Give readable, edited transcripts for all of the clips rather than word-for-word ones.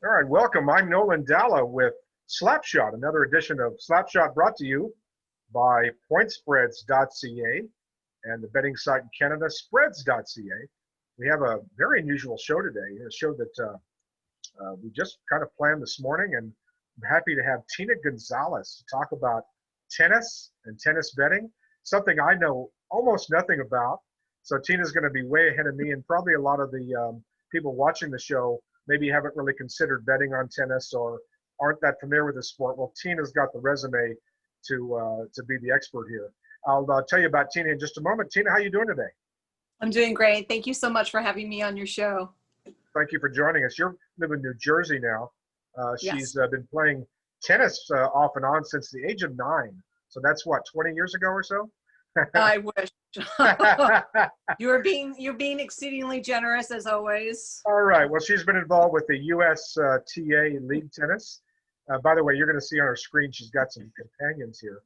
All right, welcome. I'm Nolan Dalla with Slapshot, another edition of Slapshot brought to you by Pointspreads.ca and the betting site in Canada, Spreads.ca. We have a very unusual show today, a show that we just kind of planned this morning, and I'm happy to have Tina Gonzalez to talk about tennis and tennis betting, something I know almost nothing about. So Tina's going to be way ahead of me, and probably a lot of the people watching the show maybe haven't really considered betting on tennis or aren't that familiar with the sport. Well, Tina's got the resume to be the expert here. I'll tell you about Tina in just a moment. Tina, how you doing today? I'm doing great. Thank you so much for having me on your show. Thank you for joining us. You live in New Jersey now. She's Yes. been playing tennis off and on since the age of 9. So that's what, 20 years ago or so? I wish. You're being exceedingly generous as always. All right. Well, she's been involved with the USTA League Tennis. By the way, you're going to see on her screen she's got some companions here.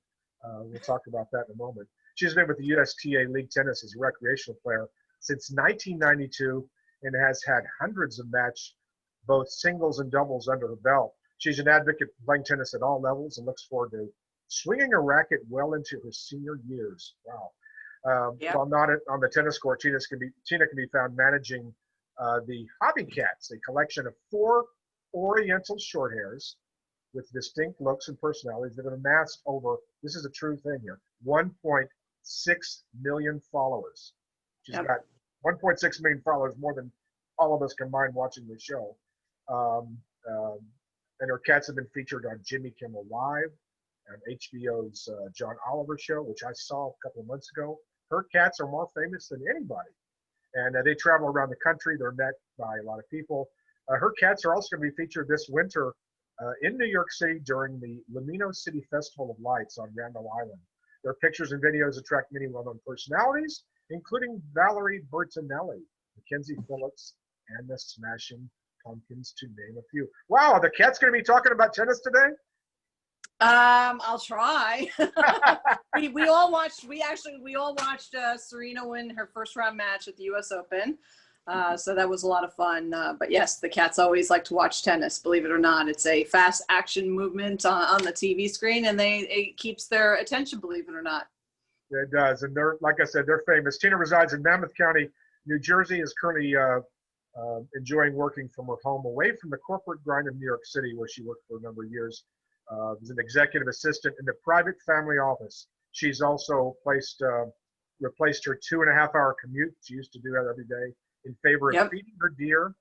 We'll talk about that in a moment. She's been with the USTA League Tennis as a recreational player since 1992 and has had hundreds of match, both singles and doubles, under her belt. She's an advocate for playing tennis at all levels and looks forward to swinging a racket well into her senior years. Wow. Yep. While not on the tennis court, Tina can be found managing the Hobby Cats, a collection of 4 Oriental short hairs with distinct looks and personalities that have amassed over, this is a true thing here, 1.6 million followers. She's Yep. got 1.6 million followers, more than all of us combined watching the show. And her cats have been featured on Jimmy Kimmel Live, on HBO's John Oliver show, which I saw a couple of months ago. Her cats are more famous than anybody. And they travel around the country. They're met by a lot of people. Her cats are also going to be featured this winter in New York City during the Lamino City Festival of Lights on Randall Island. Their pictures and videos attract many well-known personalities, including Valerie Bertinelli, Mackenzie Phillips, and the Smashing Pumpkins, to name a few. Wow, are the cats going to be talking about tennis today? I'll try. we all watched Serena win her first round match at the US Open. So that was a lot of fun. But yes, the cats always like to watch tennis, believe it or not. It's a fast action movement on the TV screen, and it keeps their attention, believe it or not. Yeah, it does. And they're, like I said, they're famous. Tina resides in Monmouth County, New Jersey, is currently enjoying working from her home away from the corporate grind of New York City, where she worked for a number of years. As an executive assistant in the private family office. She's also replaced her 2.5-hour commute she used to do that every day in favor of feeding her deer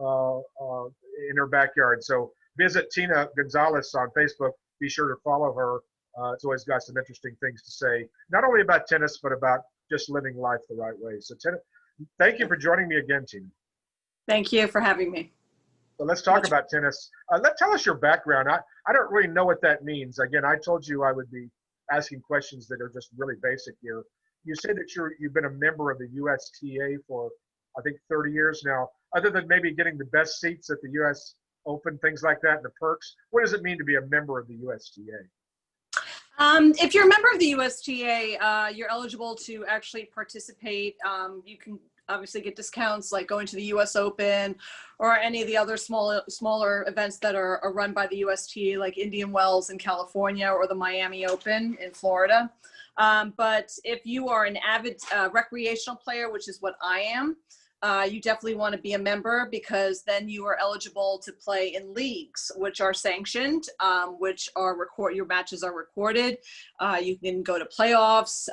in her backyard. So visit Tina Gonzalez on Facebook. Be sure to follow her. It's always got some interesting things to say, not only about tennis, but about just living life the right way. So Tina, thank you for joining me again, Tina. Thank you for having me. So let's talk about tennis. Tell us your background. I don't really know what that means. Again, I told you I would be asking questions that are just really basic here. You say that you've been a member of the USTA for, I think, 30 years now. Other than maybe getting the best seats at the US Open, things like that, and the perks, what does it mean to be a member of the USTA? If you're a member of the USTA, you're eligible to actually participate. You can obviously get discounts like going to the US Open or any of the other smaller events that are run by the USTA, like Indian Wells in California or the Miami Open in Florida. But if you are an avid recreational player, which is what I am, you definitely want to be a member, because then you are eligible to play in leagues, which are sanctioned, your matches are recorded. You can go to playoffs,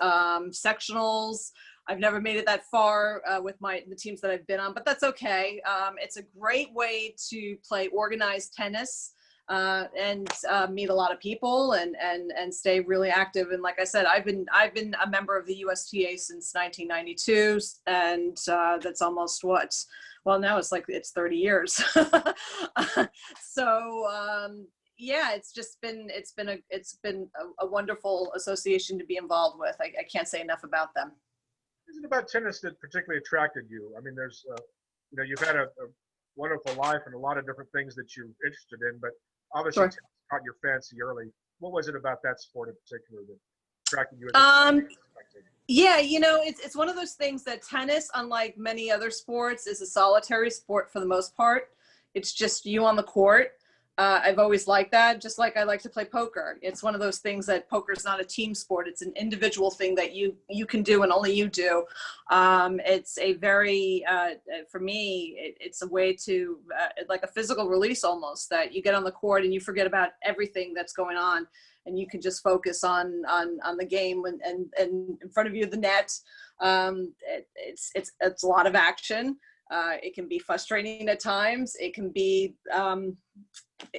sectionals. I've never made it that far with the teams that I've been on, but that's okay. It's a great way to play organized tennis and meet a lot of people and stay really active. And like I said, I've been a member of the USTA since 1992, and that's almost now it's 30 years. So yeah, it's been a wonderful association to be involved with. I can't say enough about them. Is it about tennis that particularly attracted you? I mean, there's, you've had a wonderful life and a lot of different things that you're interested in, but obviously Sure. tennis caught your fancy early. What was it about that sport in particular that attracted you? Yeah, it's one of those things that tennis, unlike many other sports, is a solitary sport for the most part. it's just you on the court. I've always liked that, just like I like to play poker. It's one of those things that poker is not a team sport. It's an individual thing that you can do and only you do. It's a very, for me, it's a way to, like a physical release almost, that you get on the court and you forget about everything that's going on and you can just focus on the game and in front of you, the net. It's a lot of action. It can be frustrating at times. It can be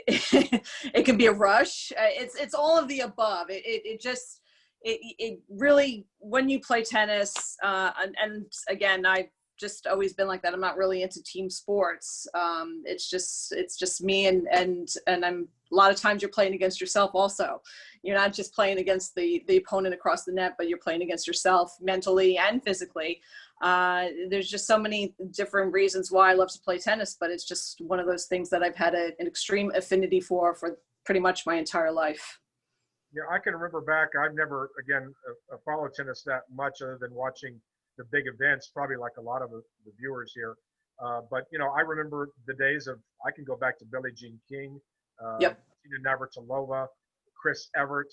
it can be a rush. It's all of the above. It really, when you play tennis, and again, I've just always been like that. I'm not really into team sports. It's just me and I'm, a lot of times you're playing against yourself also. You're not just playing against the opponent across the net, but you're playing against yourself mentally and physically. There's just so many different reasons why I love to play tennis, but it's just one of those things that I've had an extreme affinity for pretty much my entire life. Yeah, I can remember back, I've never, again, followed tennis that much other than watching the big events, probably like a lot of the viewers here. But, you know, I remember the days of, I can go back to Billie Jean King, Yep. Tina Navratilova, Chris Evert,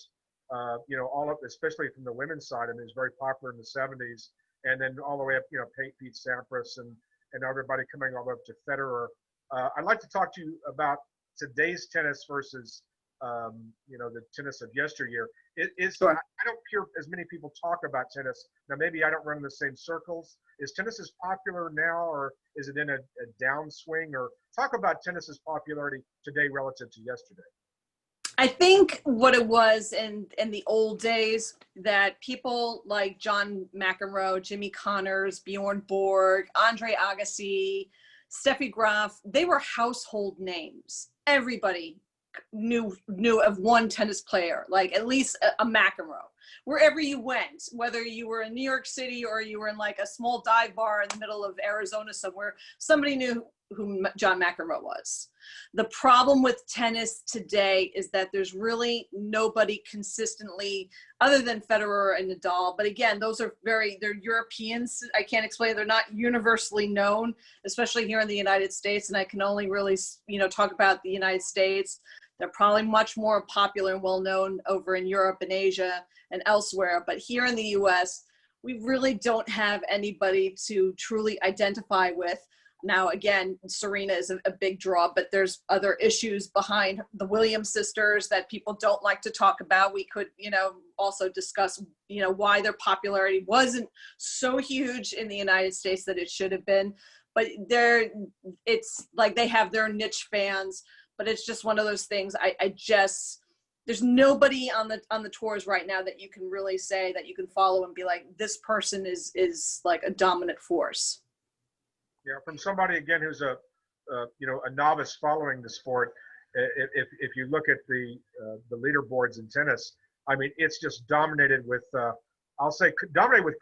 you know, all of, especially from the women's side, and it was very popular in the 70s. And then all the way up, you know, Pete Sampras and everybody coming all the way up to Federer. I'd like to talk to you about today's tennis versus, you know, the tennis of yesteryear. Sure. I don't hear as many people talk about tennis. Now, maybe I don't run in the same circles. Is tennis as popular now, or is it in a downswing? Or talk about tennis's popularity today relative to yesterday. I think what it was in the old days, that people like John McEnroe, Jimmy Connors, Bjorn Borg, Andre Agassi, Steffi Graf, they were household names. Everybody knew of one tennis player, like at least a McEnroe. Wherever you went, whether you were in New York City or you were in like a small dive bar in the middle of Arizona somewhere, somebody knew who John McEnroe was. The problem with tennis today is that there's really nobody consistently, other than Federer and Nadal. But again, those are they're Europeans. I can't explain. They're not universally known, especially here in the United States. And I can only really, you know, talk about the United States. They're probably much more popular and well-known over in Europe and Asia and elsewhere. But here in the US, we really don't have anybody to truly identify with. Now, again, Serena is a big draw, but there's other issues behind the Williams sisters that people don't like to talk about. We could, you know, also discuss, you know, why their popularity wasn't so huge in the United States that it should have been. But it's like they have their niche fans, but it's just one of those things. There's nobody on the tours right now that you can really say that you can follow and be like, this person is like a dominant force. Yeah, from somebody again who's a you know, a novice following the sport, if you look at the leaderboards in tennis, I mean, it's just dominated with I'll say dominated with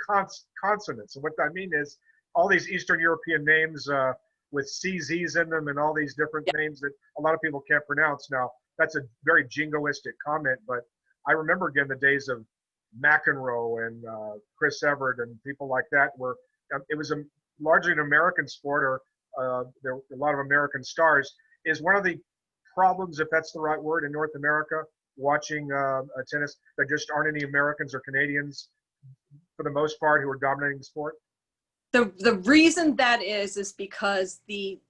consonants. And what I mean is all these Eastern European names with CZs in them and all these different names that a lot of people can't pronounce. Now, that's a very jingoistic comment, but I remember again the days of McEnroe and Chris Evert and people like that, where it was largely an American sport, or there were a lot of American stars. Is one of the problems, if that's the right word, in North America, watching tennis, there just aren't any Americans or Canadians, for the most part, who are dominating the sport? The reason that is because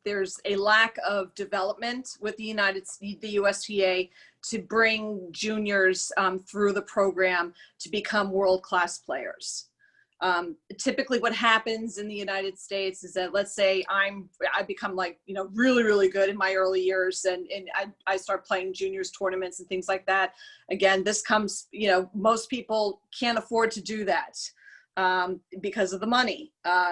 there's a lack of development with the USTA to bring juniors through the program to become world-class players. Typically what happens in the United States is that, let's say I become like, you know, really, really good in my early years, and I start playing juniors tournaments and things like that. Again, this comes, you know, most people can't afford to do that because of the money.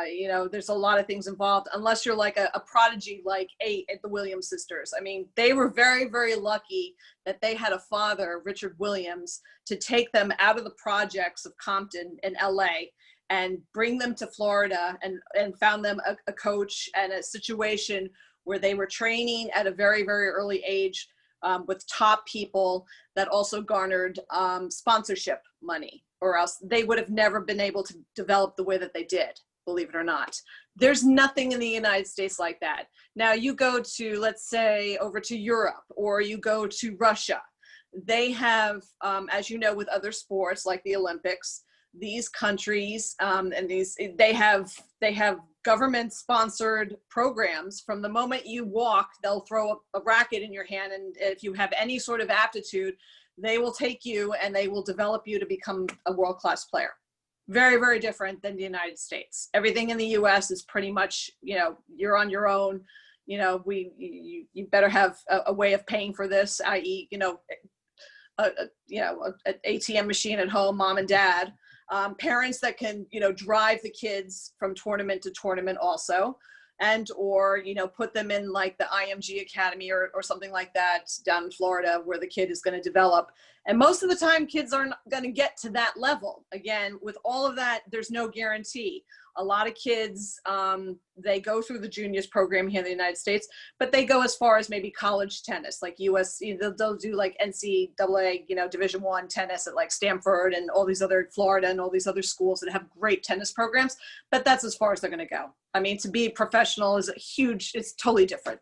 You know, there's a lot of things involved, unless you're like a prodigy like at the Williams sisters. I mean, they were very, very lucky that they had a father, Richard Williams, to take them out of the projects of Compton in LA and bring them to Florida, and found them a coach and a situation where they were training at a very, very early age with top people that also garnered sponsorship money, or else they would have never been able to develop the way that they did, believe it or not. There's nothing in the United States like that. Now you go to, let's say, over to Europe, or you go to Russia. They have, as you know, with other sports like the Olympics, these countries they have government-sponsored programs. From the moment you walk, they'll throw a racket in your hand, and if you have any sort of aptitude, they will take you and they will develop you to become a world-class player. Very, very different than the United States. Everything in the U.S. is pretty much, you're on your own. You better have a way of paying for this, i.e., an ATM machine at home, mom and dad. Parents that can, drive the kids from tournament to tournament also, and or, put them in like the IMG Academy or something like that down in Florida where the kid is going to develop. And most of the time kids aren't going to get to that level. Again, with all of that, there's no guarantee. A lot of kids, they go through the juniors program here in the United States, but they go as far as maybe college tennis, like USTA. They'll do like NCAA, Division I tennis at like Stanford and all these other Florida and all these other schools that have great tennis programs. But that's as far as they're going to go. I mean, to be professional is it's totally different.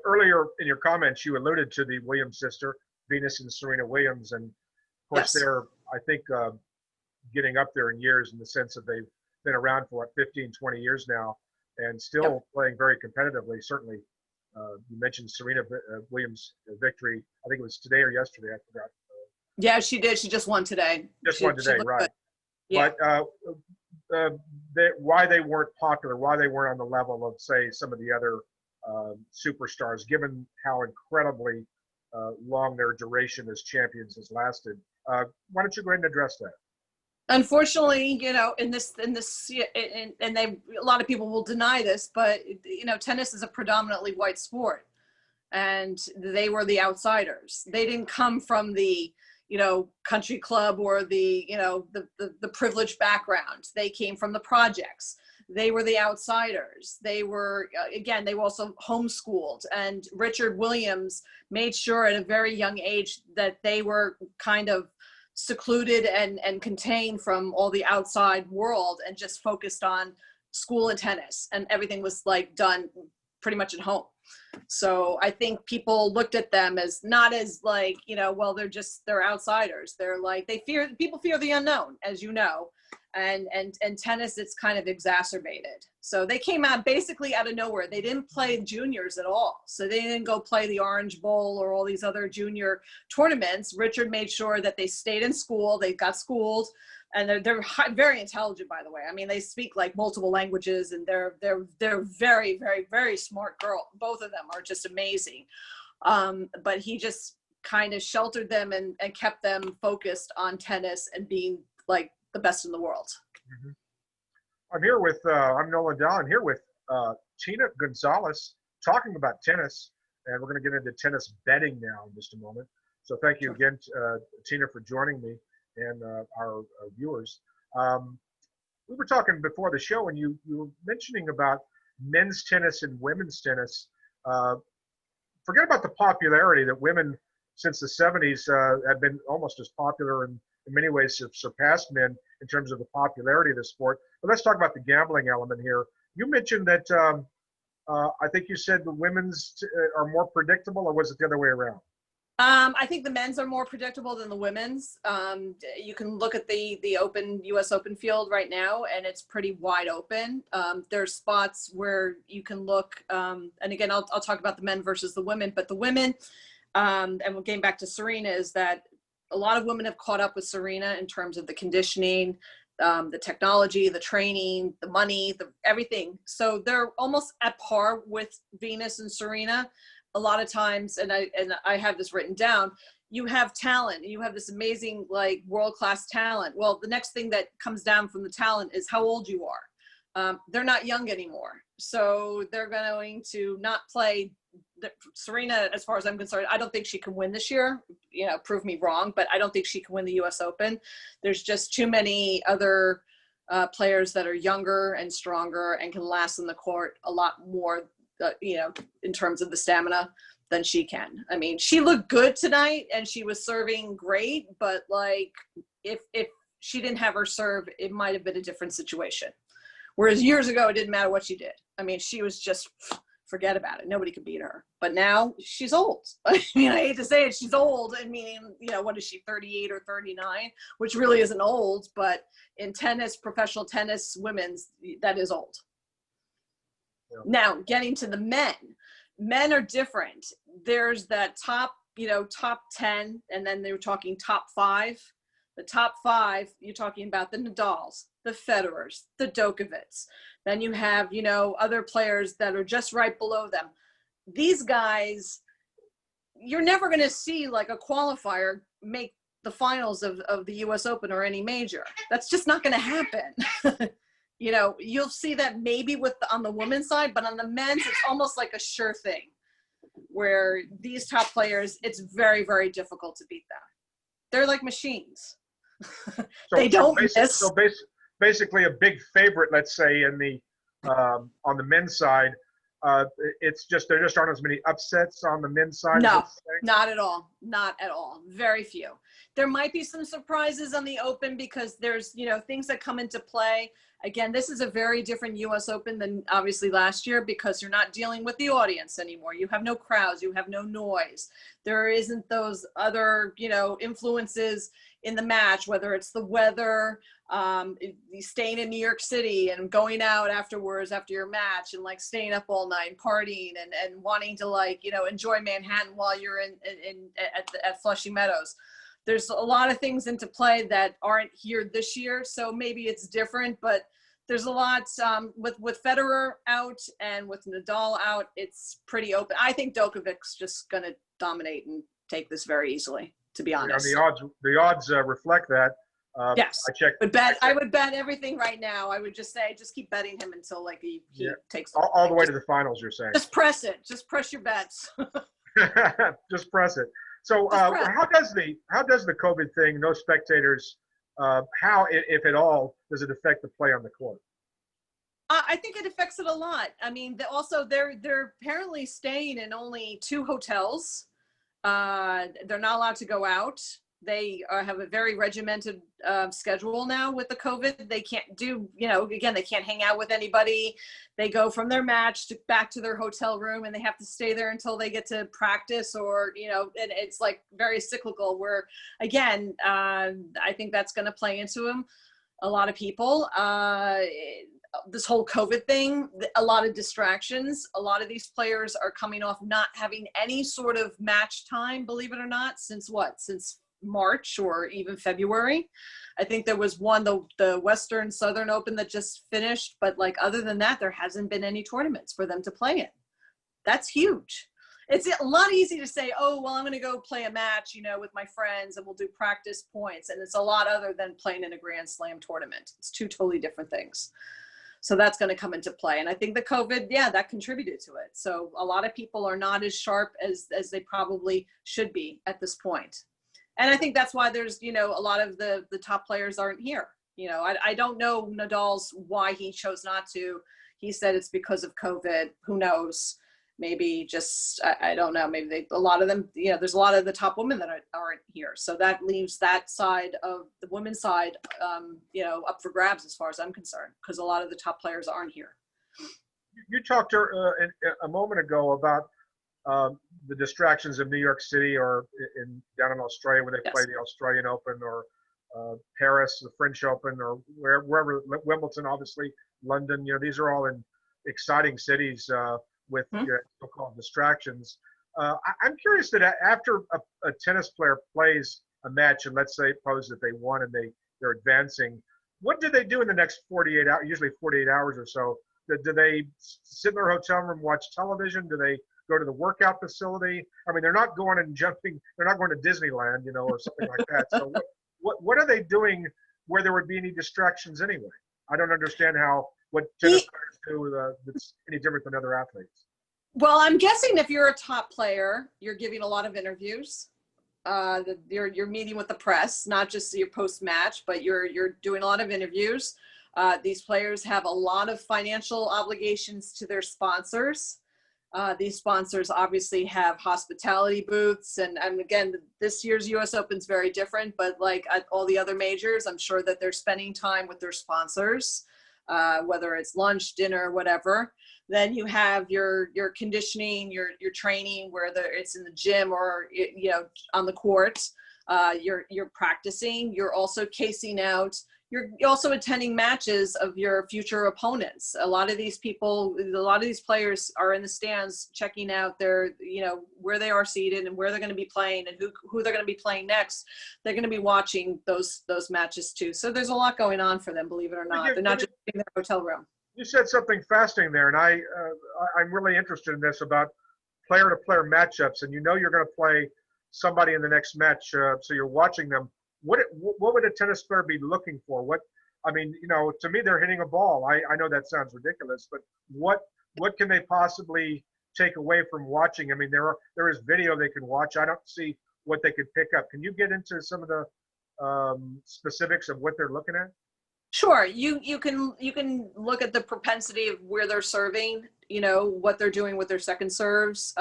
Earlier in your comments, you alluded to the Williams sister, Venus and Serena Williams, and of course Yes. they're, I think, getting up there in years in the sense that they've been around for 15, 20 years now and still playing very competitively. Certainly, you mentioned Serena Williams' victory. I think it was today or yesterday. I forgot. Yeah, she did. She just won today. Won today, right? Good. Yeah. But why they weren't popular, why they weren't on the level of, say, some of the other superstars, given how incredibly long their duration as champions has lasted. Why don't you go ahead and address that? Unfortunately, in this, and a lot of people will deny this, but tennis is a predominantly white sport, and they were the outsiders. They didn't come from the, country club or the privileged background. They came from the projects. They were the outsiders. They were, again, they were also homeschooled, and Richard Williams made sure at a very young age that they were kind of secluded and contained from all the outside world and just focused on school and tennis, and everything was like done pretty much at home. So I think people looked at them as not as like, well, they're outsiders. They're like, people fear the unknown, as you know, and tennis, it's kind of exacerbated. So they came out basically out of nowhere. They didn't play juniors at all. So they didn't go play the Orange Bowl or all these other junior tournaments. Richard made sure that they stayed in school. They got schooled, and they're very intelligent, by the way. I mean, they speak like multiple languages, and they're very, very, very smart girl. Both of them are just amazing. But he just kind of sheltered them and kept them focused on tennis and being like the best in the world. Mm-hmm. I'm here with, I'm Nolan Dalla. I'm here with Tina Gonzalez talking about tennis, and we're going to get into tennis betting now in just a moment. So thank you again, Tina, for joining me and our viewers. We were talking before the show, and you were mentioning about men's tennis and women's tennis. Forget about the popularity that women since the 70s have been almost as popular and in many ways have surpassed men in terms of the popularity of the sport. But let's talk about the gambling element here. You mentioned that I think you said the women's are more predictable, or was it the other way around? I think the men's are more predictable than the women's. You can look at the US Open field right now, and it's pretty wide open. There's spots where you can look, and again, I'll talk about the men versus the women, but the women, and we're getting back to Serena, is that a lot of women have caught up with Serena in terms of the conditioning, the technology, the training, the money, everything. So they're almost at par with Venus and Serena. A lot of times, and I have this written down, you have talent, you have this amazing like world-class talent. Well, the next thing that comes down from the talent is how old you are. They're not young anymore. So they're going to not play. Serena, as far as I'm concerned, I don't think she can win this year. Prove me wrong, but I don't think she can win the US Open. There's just too many other players that are younger and stronger and can last in the court a lot more, in terms of the stamina than she can. I mean, she looked good tonight and she was serving great, but like if she didn't have her serve, it might have been a different situation. Whereas years ago, it didn't matter what she did. I mean, she was just, forget about it. Nobody could beat her. But now she's old. I mean, I hate to say it, she's old. I mean, you know, what is she, 38 or 39, which really isn't old, but in tennis, professional tennis, women's, that is old. Yeah. Now, getting to the men are different. There's that top, you know, top 10, and then they were talking top 5. The top 5, you're talking about the Nadals, the Federers, the Djokovic's. Then you have, you know, other players that are just right below them. These guys, you're never going to see like a qualifier make the finals of the US Open or any major. That's just not going to happen. You know, you'll see that maybe on the women's side, but on the men's, it's almost like a sure thing, where these top players, it's very, very difficult to beat them. They're like machines. They don't miss. So basically a big favorite, let's say, in the on the men's side. It's just there just aren't as many upsets on the men's side. No, not at all. Not at all. Very few. There might be some surprises on the Open because there's, you know, things that come into play. Again, this is a very different US Open than obviously last year because you're not dealing with the audience anymore. You have no crowds, you have no noise. There isn't those other, you know, influences in the match, whether it's the weather, staying in New York City and going out afterwards after your match and like staying up all night and partying and wanting to, like, you know, enjoy Manhattan while you're at Flushing Meadows. There's a lot of things into play that aren't here this year, so maybe it's different, but there's a lot with Federer out and with Nadal out, it's pretty open. I think Djokovic's just going to dominate and take this very easily, to be honest. Yeah, the odds reflect that. Yes, I would bet everything right now. I would just say, just keep betting him until like he takes all the way to the finals. You're saying just press it. Just press your bets. Just press it. So how does the COVID thing, no spectators, how, if at all, does it affect the play on the court? I think it affects it a lot. I mean, also they're apparently staying in only 2 hotels. They're not allowed to go out. They have a very regimented schedule now with the COVID. They can't do, you know, again, they can't hang out with anybody. They go from their match back to their hotel room and they have to stay there until they get to practice, or, you know, and it's like very cyclical where, again, I think that's going to play into them. A lot of people, this whole COVID thing, a lot of distractions. A lot of these players are coming off not having any sort of match time, believe it or not, since March or even February. I think there was one, the Western Southern Open that just finished, but like other than that, there hasn't been any tournaments for them to play in. That's huge. It's a lot easier to say, oh, well, I'm going to go play a match, you know, with my friends and we'll do practice points. And it's a lot other than playing in a Grand Slam tournament. It's 2 totally different things. So that's going to come into play. And I think the COVID, that contributed to it. So a lot of people are not as sharp as they probably should be at this point. And I think that's why there's, you know, a lot of the top players aren't here. You know, I don't know Nadal's why he chose not to. He said it's because of COVID. Who knows? Maybe just, I don't know. Maybe a lot of them, you know, there's a lot of the top women that aren't here. So that leaves that side of the women's side, you know, up for grabs as far as I'm concerned, because a lot of the top players aren't here. You talked a moment ago about the distractions of New York City or down in Australia where they play the Australian Open, or Paris, the French Open, or wherever, Wimbledon, obviously, London. You know, these are all in exciting cities with so-called distractions. I'm curious that after a tennis player plays a match, and let's say suppose that they won and they're advancing, what do they do in the next 48 hours, usually 48 hours or so? Do they sit in their hotel room, watch television? Do they go to the workout facility? I mean, they're not going and jumping. They're not going to Disneyland, you know, or something like that. So what are they doing where there would be any distractions anyway? I don't understand what tennis players do that's any different than other athletes. Well, I'm guessing if you're a top player, you're giving a lot of interviews. You're meeting with the press, not just your post-match, but you're doing a lot of interviews. These players have a lot of financial obligations to their sponsors. These sponsors obviously have hospitality booths, and again, this year's US Open is very different, but like at all the other majors, I'm sure that they're spending time with their sponsors. whether it's lunch, dinner, whatever. Then you have your conditioning, your training, whether it's in the gym or, you know, on the court. You're practicing. You're also casing out. You're also attending matches of your future opponents. A lot of these players are in the stands checking out their, you know, where they are seated and where they're going to be playing and who they're going to be playing next. They're going to be watching those matches too. So there's a lot going on for them, believe it or not. They're not just in their hotel room. You said something fascinating there, and I'm really interested in this about player-to-player matchups. And you know you're going to play somebody in the next match, so you're watching them. What would a tennis player be looking for? I mean, you know, to me, they're hitting a ball. I know that sounds ridiculous, but what can they possibly take away from watching? I mean, there is video they can watch. I don't see what they could pick up. Can you get into some of the specifics of what they're looking at? Sure. You can look at the propensity of where they're serving, you know, what they're doing with their second serves.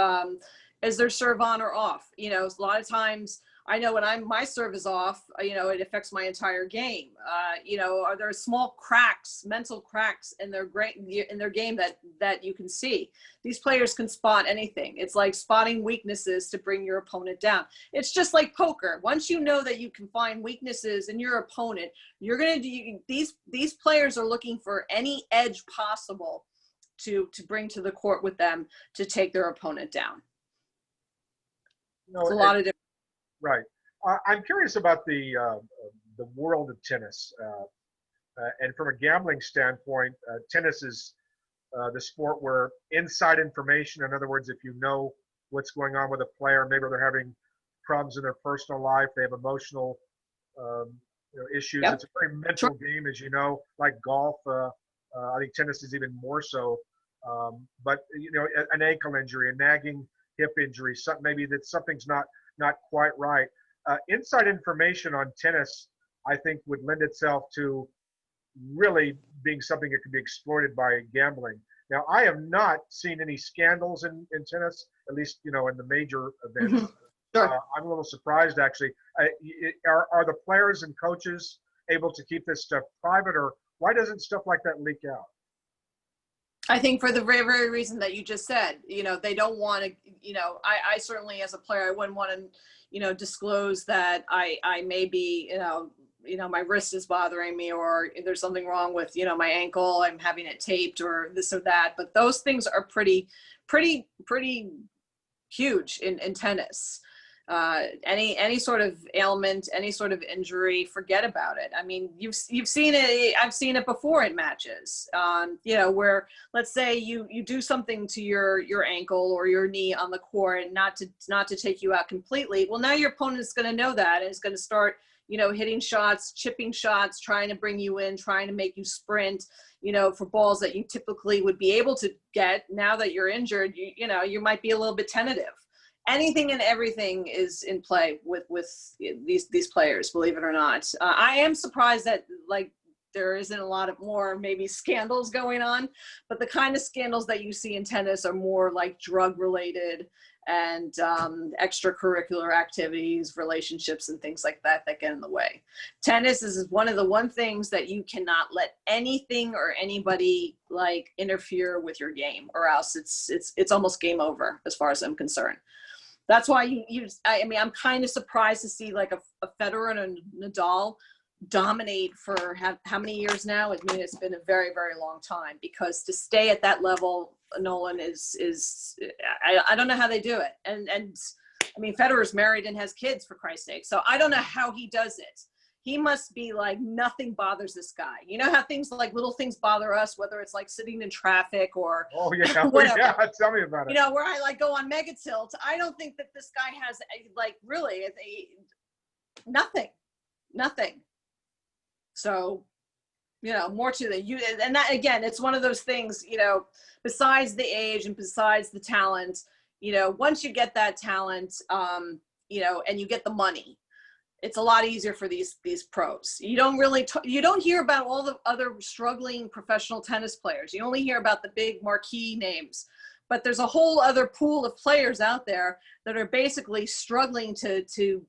Is their serve on or off? You know, a lot of times I know when my serve is off, you know, it affects my entire game. You know, are there small cracks, mental cracks in their game that you can see? These players can spot anything. It's like spotting weaknesses to bring your opponent down. It's just like poker. Once you know that you can find weaknesses in your opponent, you're going to do these players are looking for any edge possible to bring to the court with them to take their opponent down. No, it's a lot of different. Right. I'm curious about the world of tennis, and from a gambling standpoint, tennis is the sport where inside information, in other words, if you know what's going on with a player, maybe they're having problems in their personal life, they have emotional issues. Yep. It's a very mental game, as you know, like golf. I think tennis is even more so. But you know, an ankle injury, a nagging hip injury, maybe that something's not quite right. Inside information on tennis, I think, would lend itself to really being something that could be exploited by gambling. Now, I have not seen any scandals in tennis, at least, you know, in the major events. Mm-hmm. Sure. I'm a little surprised, actually. Are the players and coaches able to keep this stuff private, or why doesn't stuff like that leak out? I think for the very, very reason that you just said, you know, they don't want to, you know, I certainly as a player, I wouldn't want to, you know, disclose that I may be, you know, my wrist is bothering me, or there's something wrong with, you know, my ankle, I'm having it taped or this or that. But those things are pretty huge in tennis. Any sort of ailment, any sort of injury, forget about it. I mean, you've seen it. I've seen it before in matches. You know, where let's say you do something to your ankle or your knee on the court, and not to take you out completely. Well, now your opponent is going to know that, and is going to start, you know, hitting shots, chipping shots, trying to bring you in, trying to make you sprint, you know, for balls that you typically would be able to get. Now that you're injured, you know, you might be a little bit tentative. Anything and everything is in play with these players, believe it or not. I am surprised that, like, there isn't a lot of more maybe scandals going on, but the kind of scandals that you see in tennis are more like drug related and extracurricular activities, relationships, and things like that get in the way. Tennis is one of the things that you cannot let anything or anybody like interfere with your game, or else it's almost game over as far as I'm concerned. That's why I mean, I'm kind of surprised to see like a Federer and a Nadal dominate for how many years now? I mean, it's been a very, very long time, because to stay at that level, Nolan, is I don't know how they do it. And I mean, Federer's married and has kids, for Christ's sake. So I don't know how he does it. He must be like, nothing bothers this guy. You know how things like little things bother us, whether it's like sitting in traffic or whatever. Yeah, tell me about it. You know, where I like go on mega tilt. I don't think that this guy has like really nothing. So, you know, more to and that, again, it's one of those things, you know, besides the age and besides the talent, you know, once you get that talent, you know, and you get the money, it's a lot easier for these pros. You don't really, you don't hear about all the other struggling professional tennis players. You only hear about the big marquee names, but there's a whole other pool of players out there that are basically struggling to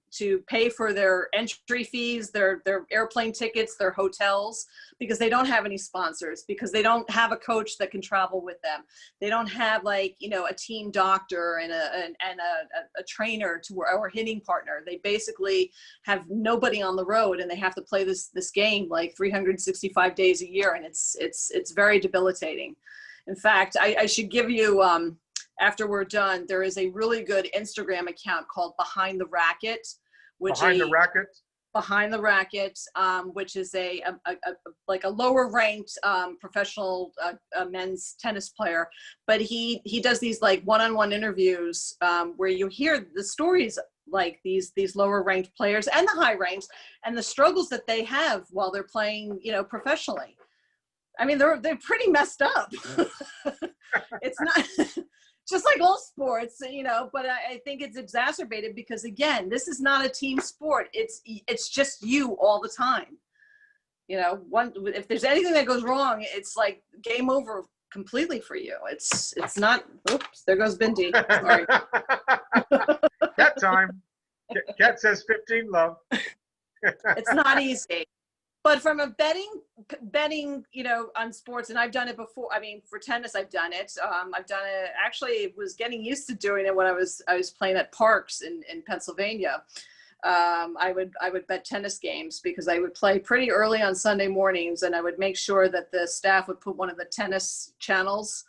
pay for their entry fees, their airplane tickets, their hotels, because they don't have any sponsors, because they don't have a coach that can travel with them. They don't have, like, you know, a team doctor and a trainer or a hitting partner. They basically have nobody on the road, and they have to play this game like 365 days a year, and it's very debilitating. In fact, I should give you, after we're done, there is a really good Instagram account called Behind the Racket, Behind the Racket, which is like a lower ranked professional men's tennis player, but he does these like one-on-one interviews where you hear the stories, like these lower ranked players and the high ranks, and the struggles that they have while they're playing, you know, professionally. I mean, they're pretty messed up. It's not just like all sports, you know, but I think it's exacerbated because, again, this is not a team sport. It's just you all the time. You know, if there's anything that goes wrong, it's like game over completely for you. It's not. Oops, there goes Bindi. Sorry. Cat time. Cat says 15, love. It's not easy. But from a betting, you know, on sports, and I've done it before. I mean, for tennis, I've done it. I've done it. Actually, was getting used to doing it when I was playing at parks in Pennsylvania. I would bet tennis games because I would play pretty early on Sunday mornings, and I would make sure that the staff would put one of the tennis channels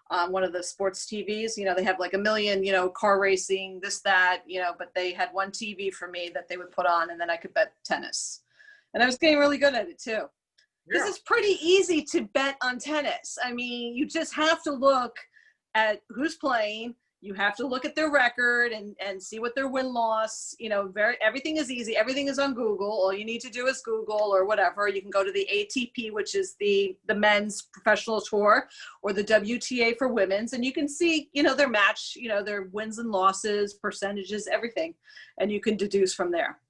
on one of the sports TVs. You know, they have like a million, you know, car racing, this, that, you know, but they had one TV for me that they would put on, and then I could bet tennis. And I was getting really good at it too. Because it's pretty easy to bet on tennis. I mean, you just have to look at who's playing. You have to look at their record and see what their win-loss, you know, everything is easy. Everything is on Google. All you need to do is Google or whatever. You can go to the ATP, which is the men's professional tour, or the WTA for women's, and you can see, you know, their match, you know, their wins and losses, percentages, everything. And you can deduce from there.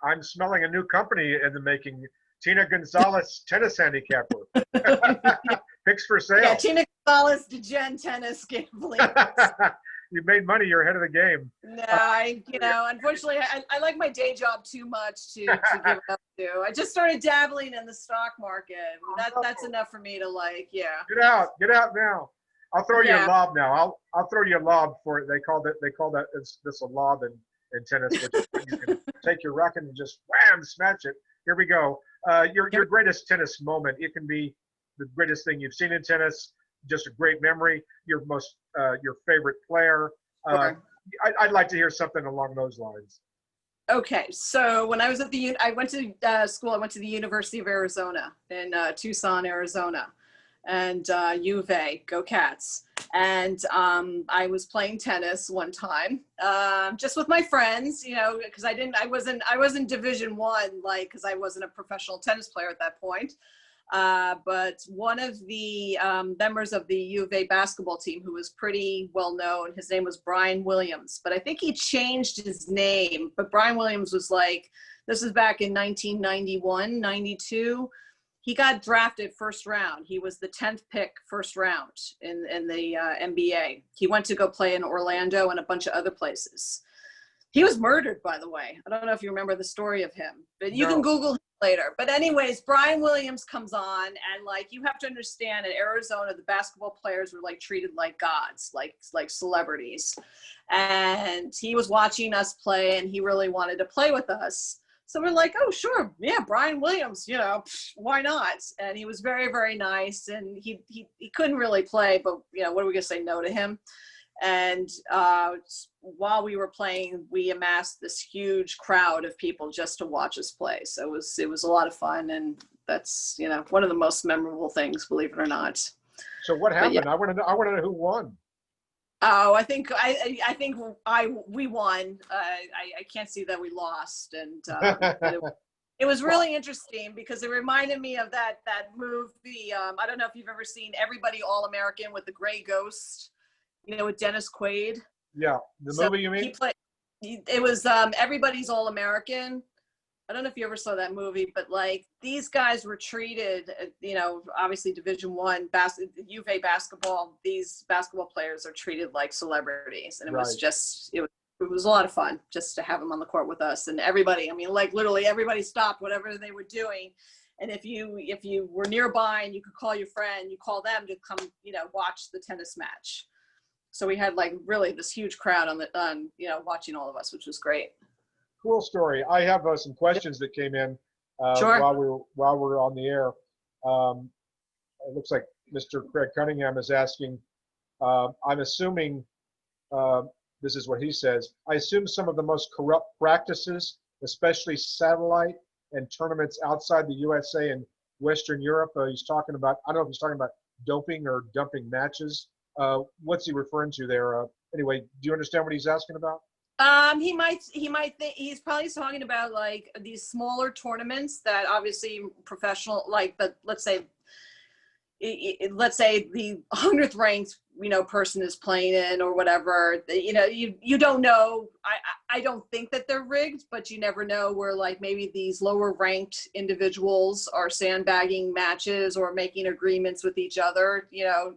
I'm smelling a new company in the making. Tina Gonzalez, tennis handicapper. Picks for sale. Yeah, Tina Gonzalez, Degen tennis gambling. You made money. You're ahead of the game. No, you know, unfortunately, I like my day job too much to give it up to. I just started dabbling in the stock market. That's enough for me to, like, yeah. Get out now. I'll throw you a lob now. I'll throw you a lob for it. They call that this a lob in tennis, which you can take your racket and just wham, smash it. Here we go. Your greatest tennis moment. It can be the greatest thing you've seen in tennis, just a great memory, your favorite player. I'd like to hear something along those lines. Okay, so when I was at I went to school. I went to the University of Arizona in Tucson, Arizona, and U of A, go Cats. And I was playing tennis one time, just with my friends, you know, because I wasn't Division I, like, because I wasn't a professional tennis player at that point. But one of the members of the U of A basketball team, who was pretty well known, his name was Brian Williams, but I think he changed his name. But Brian Williams was like, this is back in 1991, 92. He got drafted first round. He was the 10th pick first round in the NBA. He went to go play in Orlando and a bunch of other places. He was murdered, by the way. I don't know if you remember the story of him, but you can Google him later. But anyways, Brian Williams comes on, and, like, you have to understand, in Arizona, the basketball players were, like, treated like gods, like celebrities. And he was watching us play, and he really wanted to play with us. So we're like, oh, sure. Yeah, Brian Williams, you know, why not? And he was very, very nice. And he couldn't really play, but, you know, what are we going to say no to him? And while we were playing, we amassed this huge crowd of people just to watch us play. So it was a lot of fun. And that's, you know, one of the most memorable things, believe it or not. So what happened? Yeah. I want to know who won. Oh, I think we won. I can't see that we lost, and it was really interesting because it reminded me of that movie. I don't know if you've ever seen Everybody All American with the Gray Ghost, you know, with Dennis Quaid. Yeah, the movie you mean? It was Everybody's All American. I don't know if you ever saw that movie, but like these guys were treated, you know, obviously Division I UVA basketball. These basketball players are treated like celebrities, and it was Right. just it was a lot of fun just to have them on the court with us, and everybody. I mean, like literally everybody stopped whatever they were doing, and if you were nearby and you could call your friend, you call them to come, you know, watch the tennis match. So we had like really this huge crowd on you know, watching all of us, which was great. Cool story. I have some questions that came in Sure. while we're on the air. Um, it looks like Mr. Craig Cunningham is asking. I'm assuming this is what he says. I assume some of the most corrupt practices, especially satellite and tournaments outside the USA and Western Europe. He's talking about. I don't know if he's talking about doping or dumping matches. What's he referring to there? Anyway, do you understand what he's asking about? He might think he's probably talking about like these smaller tournaments that obviously professional, like the, let's say the 100th ranked, you know, person is playing in or whatever, you know, you don't know. I don't think that they're rigged, but you never know where like maybe these lower ranked individuals are sandbagging matches or making agreements with each other, you know,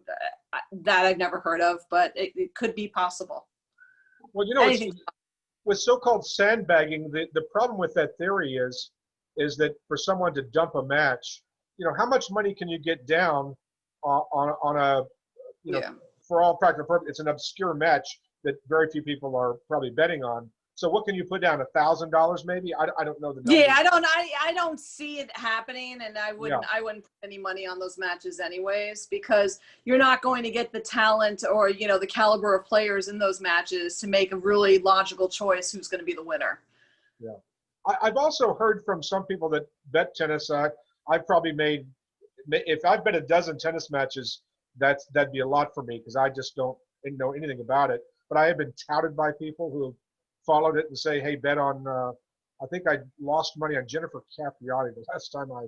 that I've never heard of, but it could be possible. Well, you know, with so-called sandbagging, the problem with that theory is that for someone to dump a match, you know, how much money can you get down on a, you know, for all practical purposes, it's an obscure match that very few people are probably betting on. So what can you put down? $1,000 maybe? I don't know the number. Yeah, I don't see it happening, and I wouldn't put any money on those matches anyways, because you're not going to get the talent or, you know, the caliber of players in those matches to make a really logical choice who's going to be the winner. Yeah. I've also heard from some people that bet tennis. I've probably made, if I bet a dozen tennis matches, that'd be a lot for me because I just don't know anything about it. But I have been touted by people who have followed it and say, hey, bet on, I think I lost money on Jennifer Capriati the last time I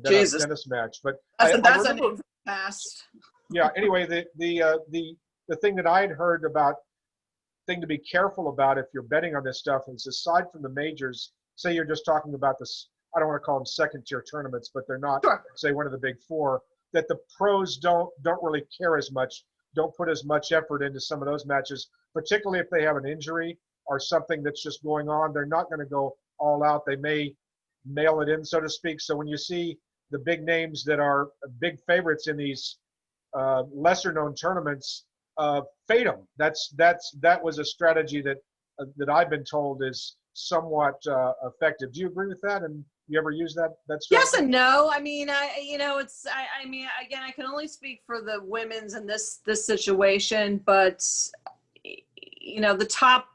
bet on a tennis match. But that's a past. Yeah, anyway, the thing that I had heard about, thing to be careful about if you're betting on this stuff is, aside from the majors, say you're just talking about this, I don't want to call them second tier tournaments, but they're not, say, one of the big four, that the pros don't really care as much, don't put as much effort into some of those matches, particularly if they have an injury or something that's just going on. They're not going to go all out. They may mail it in, so to speak. So when you see the big names that are big favorites in these lesser known tournaments, fade them. That was a strategy that I've been told is somewhat effective. Do you agree with that? And you ever use that strategy? Yes and no. I mean, I mean, again, I can only speak for the women's in this situation, but you know, the top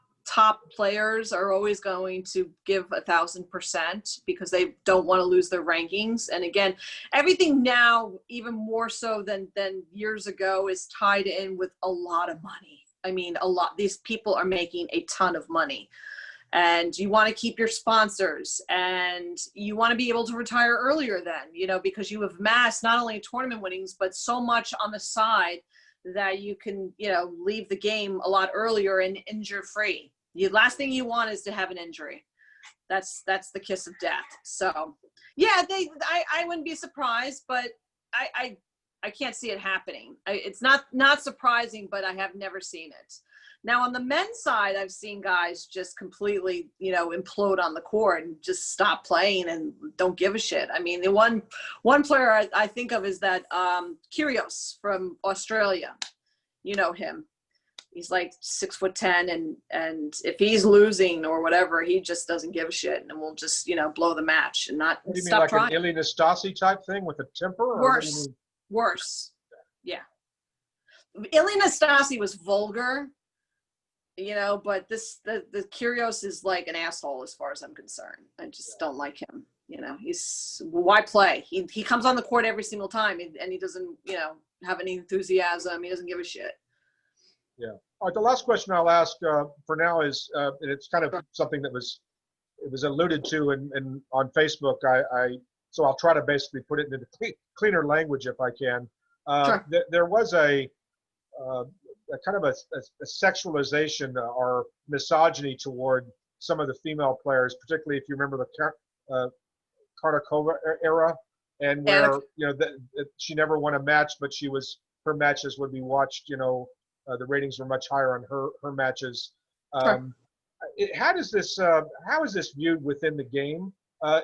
players are always going to give 1,000% because they don't want to lose their rankings. And again, everything now, even more so than years ago, is tied in with a lot of money. I mean, a lot. These people are making a ton of money. And you want to keep your sponsors, and you want to be able to retire earlier then, you know, because you have amassed not only tournament winnings, but so much on the side that you can, you know, leave the game a lot earlier and injure free. The last thing you want is to have an injury. That's the kiss of death. So yeah, I wouldn't be surprised, but I can't see it happening. It's not surprising, but I have never seen it. Now, on the men's side, I've seen guys just completely, you know, implode on the court and just stop playing and don't give a shit. I mean, the one player I think of is that Kyrgios from Australia. You know him. He's like 6'10", and if he's losing or whatever, he just doesn't give a shit and will just, you know, blow the match and not what do you stop mean, like trying. an Ilie Nastase type thing with a temper? Or Worse. Yeah. Ilie Nastase was vulgar, you know, but the Kyrgios is like an asshole as far as I'm concerned. I just don't like him. You know, why play? He comes on the court every single time and he doesn't, you know, have any enthusiasm. He doesn't give a shit. Yeah. All right. The last question I'll ask for now is, and it's kind of something that was alluded to in on Facebook. So I'll try to basically put it into cleaner language if I can. Sure. There was a kind of a sexualization or misogyny toward some of the female players, particularly if you remember the Karnikova era, and where she never won a match, but her matches would be watched. The ratings were much higher on her matches. How is this viewed within the game?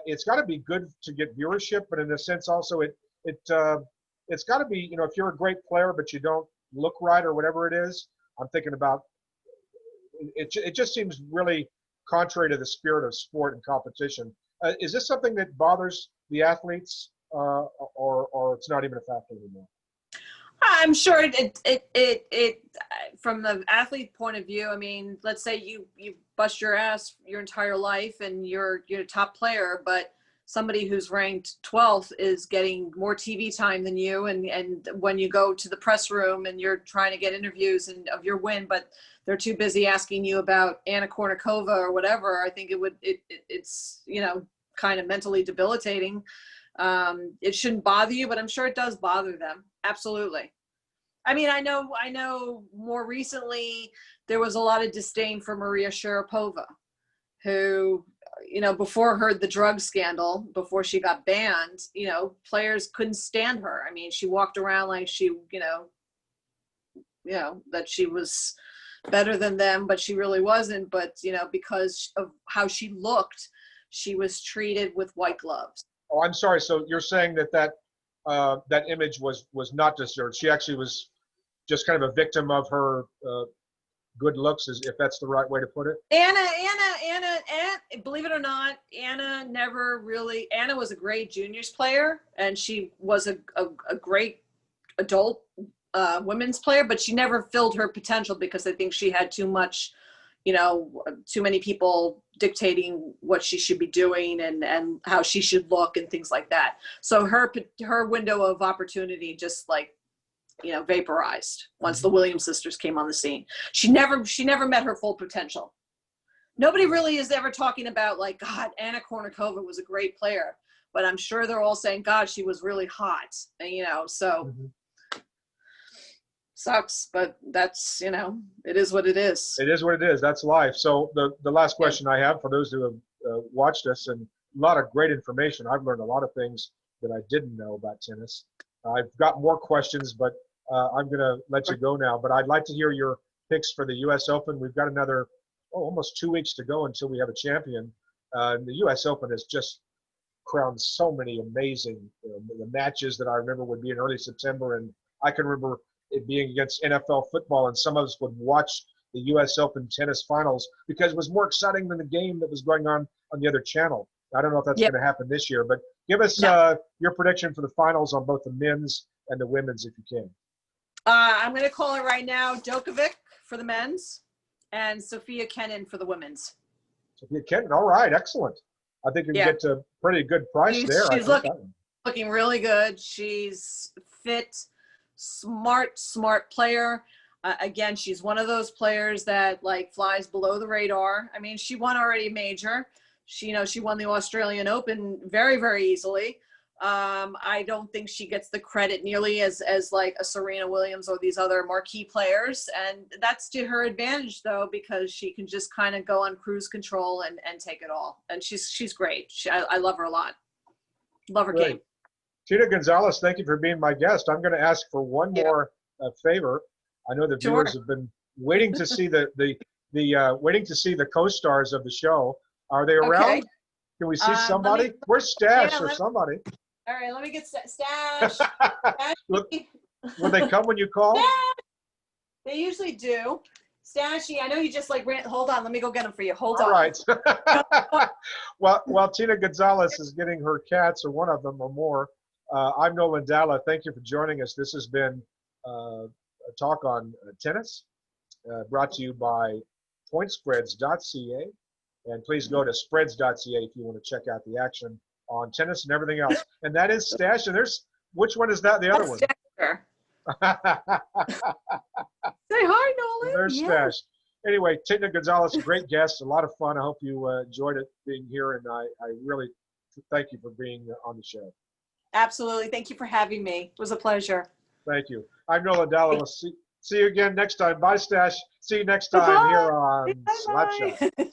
It's got to be good to get viewership, but in a sense also it's got to be, if you're a great player but you don't look right or whatever it is. I'm thinking about it just seems really contrary to the spirit of sport and competition. Is this something that bothers the athletes, or it's not even a factor anymore? I'm sure it from the athlete point of view. I mean, let's say you bust your ass your entire life and you're a top player, but somebody who's ranked 12th is getting more TV time than you, and when you go to the press room and you're trying to get interviews of your win, but they're too busy asking you about Anna Kournikova or whatever, I think it's kind of mentally debilitating. It shouldn't bother you, but I'm sure it does bother them. Absolutely. I mean, I know more recently there was a lot of disdain for Maria Sharapova, who, before the drug scandal, before she got banned, players couldn't stand her. I mean, she walked around like she, that she was better than them, but she really wasn't. But, because of how she looked, she was treated with white gloves. Oh, I'm sorry. So you're saying that image was not deserved. She actually was just kind of a victim of her good looks, if that's the right way to put it. Anna, believe it or not, Anna was a great juniors player, and she was a great adult women's player, but she never filled her potential because I think she had too much, too many people dictating what she should be doing and how she should look and things like that. So her window of opportunity just vaporized once the Williams sisters came on the scene. She never met her full potential. Nobody really is ever talking about God, Anna Kournikova was a great player, but I'm sure they're all saying, God, she was really hot. And, so sucks, but that's, it is what it is. It is what it is. That's life. So the last question I have for those who have watched us, and a lot of great information. I've learned a lot of things that I didn't know about tennis. I've got more questions, but I'm going to let you go now. But I'd like to hear your picks for the U.S. Open. We've got another almost 2 weeks to go until we have a champion. The U.S. Open has just crowned so many amazing the matches that I remember would be in early September, and I can remember it being against NFL football, and some of us would watch the U.S. Open tennis finals because it was more exciting than the game that was going on the other channel. I don't know if that's going to happen this year, but give us your prediction for the finals on both the men's and the women's, if you can. I'm going to call it right now: Djokovic for the men's and Sofia Kenin for the women's. Sofia Kenin, all right, excellent. I think you can get a pretty good price there. She's looking really good. She's fit, smart player. Again, she's one of those players that flies below the radar. I mean, she won already a major. She won the Australian Open very, very easily. I don't think she gets the credit nearly as a Serena Williams or these other marquee players. And that's to her advantage, though, because she can just kind of go on cruise control and take it all. And she's great. I love her a lot. Love her game. Tina Gonzalez, thank you for being my guest. I'm going to ask for one more favor. I know the viewers have been waiting to see waiting to see the co-stars of the show. Are they around? Okay. Can we see somebody? Where's Stash or somebody? All right, let me get Stash. Will they come when you call? Stash. They usually do. Stashy, I know you just ran. Hold on, let me go get them for you. Hold on. All right. While Tina Gonzalez is getting her cats, or one of them or more, I'm Nolan Dalla. Thank you for joining us. This has been a talk on tennis, brought to you by Pointspreads.ca. And please go to spreads.ca if you want to check out the action on tennis and everything else. And that is Stash. And which one is that? The other one. Say hi, Nolan. There's Stash. Anyway, Tina Gonzalez, a great guest, a lot of fun. I hope you enjoyed it being here, and I really thank you for being on the show. Absolutely. Thank you for having me. It was a pleasure. Thank you. I'm Nolan Dalla. We'll see you again next time. Bye, Stash. See you next time here on Slapshot.